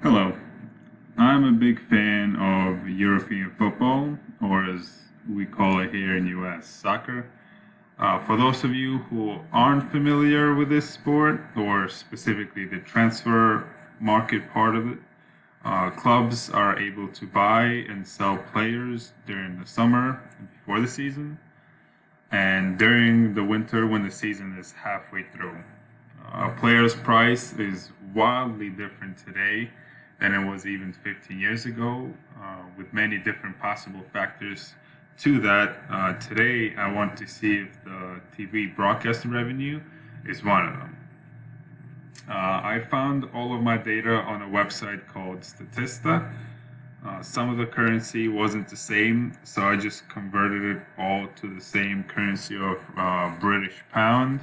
Hello. I'm a big fan of European football, or as we call it here in US, soccer. For those of you who aren't familiar with this sport, or specifically the transfer market part of it, clubs are able to buy and sell players during the summer and before the season, and during the winter when the season is halfway through. A player's price is wildly different today than it was even 15 years ago, with many different possible factors to that. Today, I want to see if the TV broadcast revenue is one of them. I found all of my data on a website called Statista. Some of the currency wasn't the same, so I just converted it all to the same currency of British pound.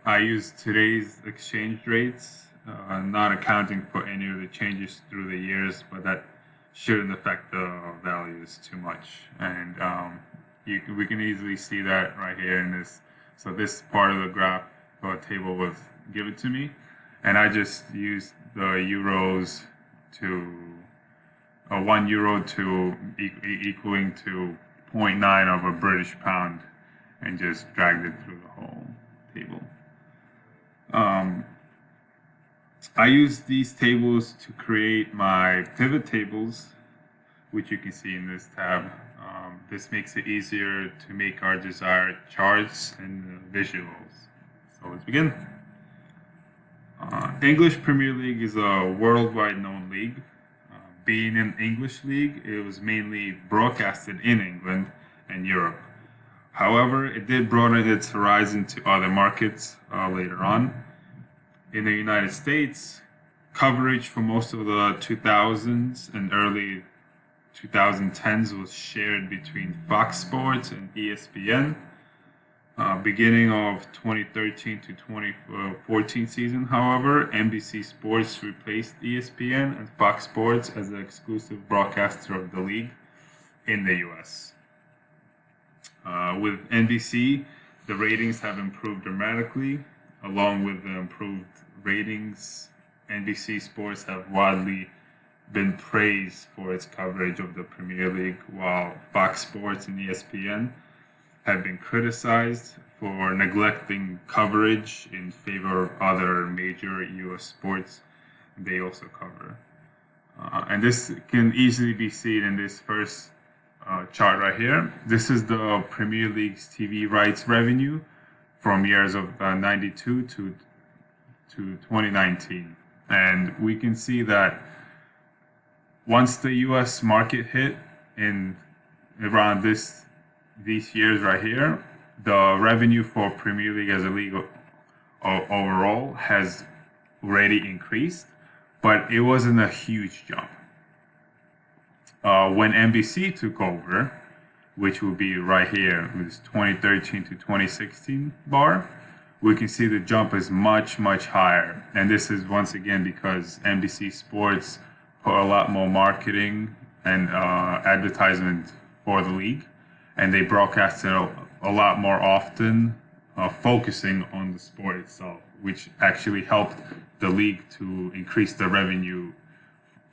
I use today's exchange rates, not accounting for any of the changes through the years, but that shouldn't affect the values too much. And we can easily see that right here in this. So this part of the graph or table was given to me, and I just used the euros to €1 to equaling to zero point 0.9 of a British pound, and just dragged it through the whole table. I use these tables to create my pivot tables, which you can see in this tab. This makes it easier to make our desired charts and visuals. So let's begin. English Premier League is a worldwide known league. Being an English league, it was mainly broadcasted in England and Europe. However, it did broaden its horizon to other markets later on. In the United States, coverage for most of the 2000s and early 2010s was shared between Fox Sports and ESPN. Beginning of 2013 to 2014 season, however, NBC Sports replaced ESPN and Fox Sports as the exclusive broadcaster of the league in the US. With NBC, the ratings have improved dramatically. Along with the improved ratings, NBC Sports have widely been praised for its coverage of the Premier League, while Fox Sports and ESPN have been criticized for neglecting coverage in favor of other major US sports they also cover. And this can easily be seen in this first chart right here. This is the Premier League's TV rights revenue from years of 92 to 2019. And we can see that once the US market hit in around these years right here, the revenue for Premier League as a league overall has already increased, but it wasn't a huge jump. When NBC took over, which will be right here, it was 2013 to 2016 bar, we can see the jump is much higher. And this is once again because NBC Sports put a lot more marketing and advertisement for the league, and they broadcasted a lot more often, focusing on the sport itself, which actually helped the league to increase the revenue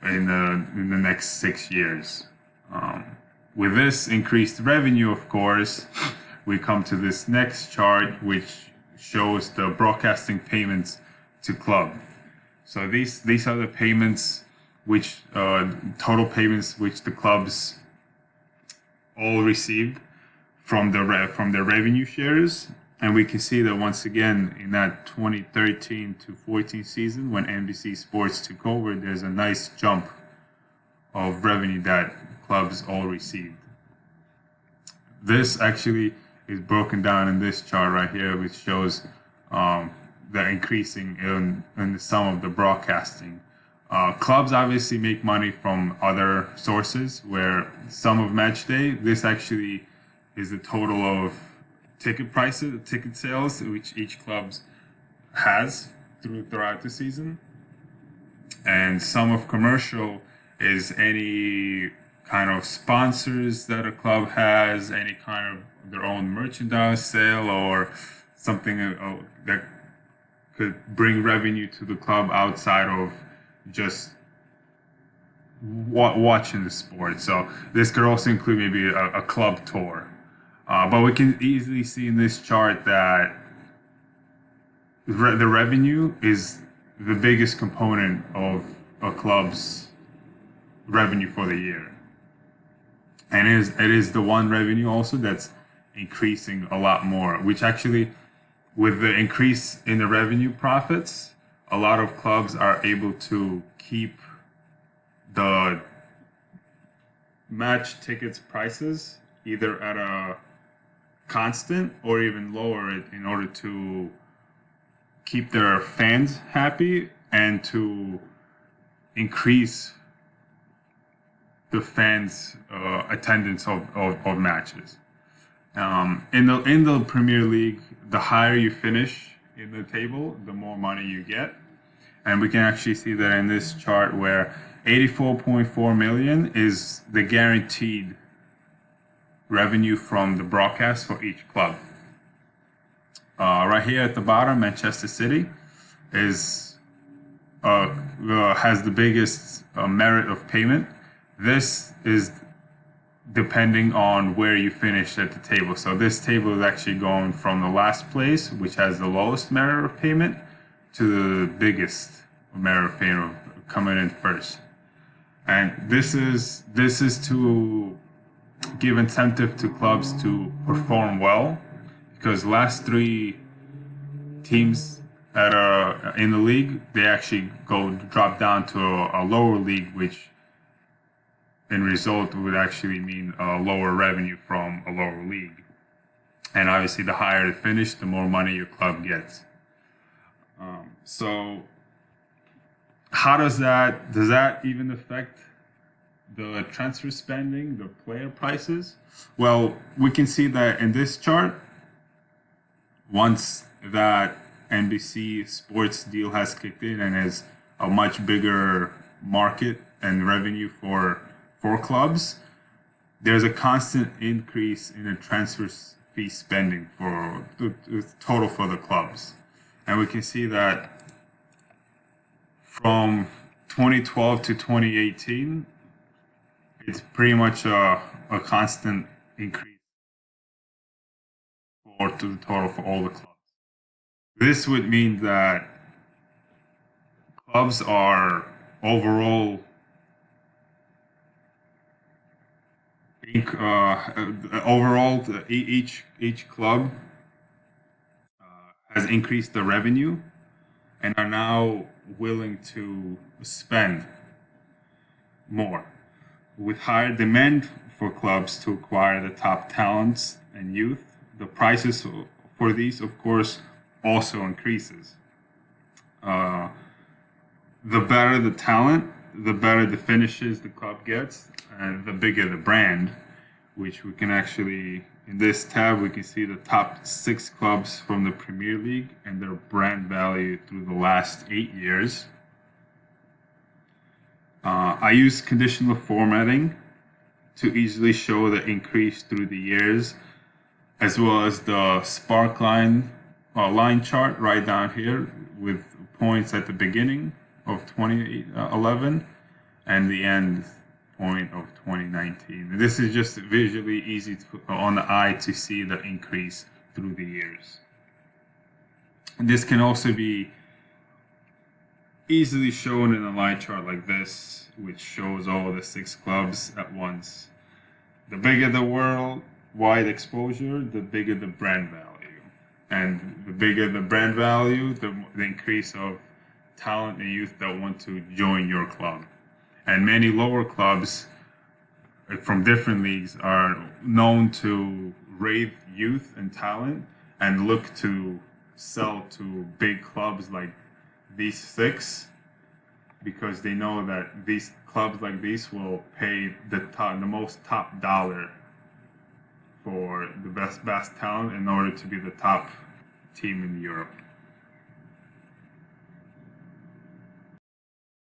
in the next 6 years. With this increased revenue, of course, we come to this next chart, which shows the broadcasting payments to club. So these are the payments, which total payments which the clubs all received from their revenue shares. And we can see that once again in that 2013 to 14 season, when NBC Sports took over, there's a nice jump of revenue that clubs all received. This actually is broken down in this chart right here, which shows the increasing in the sum of the broadcasting. Clubs obviously make money from other sources, where some of match day, this actually is the total of ticket prices, ticket sales, which each club has throughout the season. And some of commercial is any kind of sponsors that a club has, any kind of their own merchandise sale, or something that could bring revenue to the club outside of just watching the sport. So this could also include maybe a club tour. But we can easily see in this chart that the revenue is the biggest component of a club's revenue for the year. And it is the one revenue also that's increasing a lot more, which actually, with the increase in the revenue profits, a lot of clubs are able to keep the match tickets prices either at a constant or even lower it in order to keep their fans happy and to increase the fans' attendance of matches. In the Premier League, the higher you finish in the table, the more money you get, and we can actually see that in this chart where 84.4 million is the guaranteed revenue from the broadcast for each club. Right here at the bottom, Manchester City is has the biggest merit of payment. This is depending on where you finish at the table. So this table is actually going from the last place, which has the lowest merit of payment, to the biggest merit of payment coming in first. And this is to give incentive to clubs to perform well, because last three teams that are in the league, they actually drop down to a lower league, which in result would actually mean a lower revenue from a lower league. And obviously the higher the finish, the more money your club gets. So how does that even affect the transfer spending, the player prices? Well, we can see that in this chart, once that NBC Sports deal has kicked in and is a much bigger market and revenue for clubs, there's a constant increase in the transfer fee spending for the total for the clubs. And we can see that from 2012 to 2018, it's pretty much a constant increase to the total for all the clubs. This would mean that clubs are overall each club has increased the revenue and are now willing to spend more. With higher demand for clubs to acquire the top talents and youth, the prices for these, of course, also increases. The better the talent, the better the finishes the club gets, and the bigger the brand, which we can actually, in this tab, we can see the top 6 clubs from the Premier League and their brand value through the last 8 years. I use conditional formatting to easily show the increase through the years, as well as the spark line chart right down here with points at the beginning of 2011 and the end point of 2019. This is just visually easy on the eye to see the increase through the years. And this can also be easily shown in a line chart like this, which shows all the 6 clubs at once. The bigger the worldwide exposure, the bigger the brand value. And the bigger the brand value, the increase of talent and youth that want to join your club. And many lower clubs from different leagues are known to rave youth and talent and look to sell to big clubs like these 6, because they know that these clubs like these will pay the most top dollar for the best talent in order to be the top team in Europe.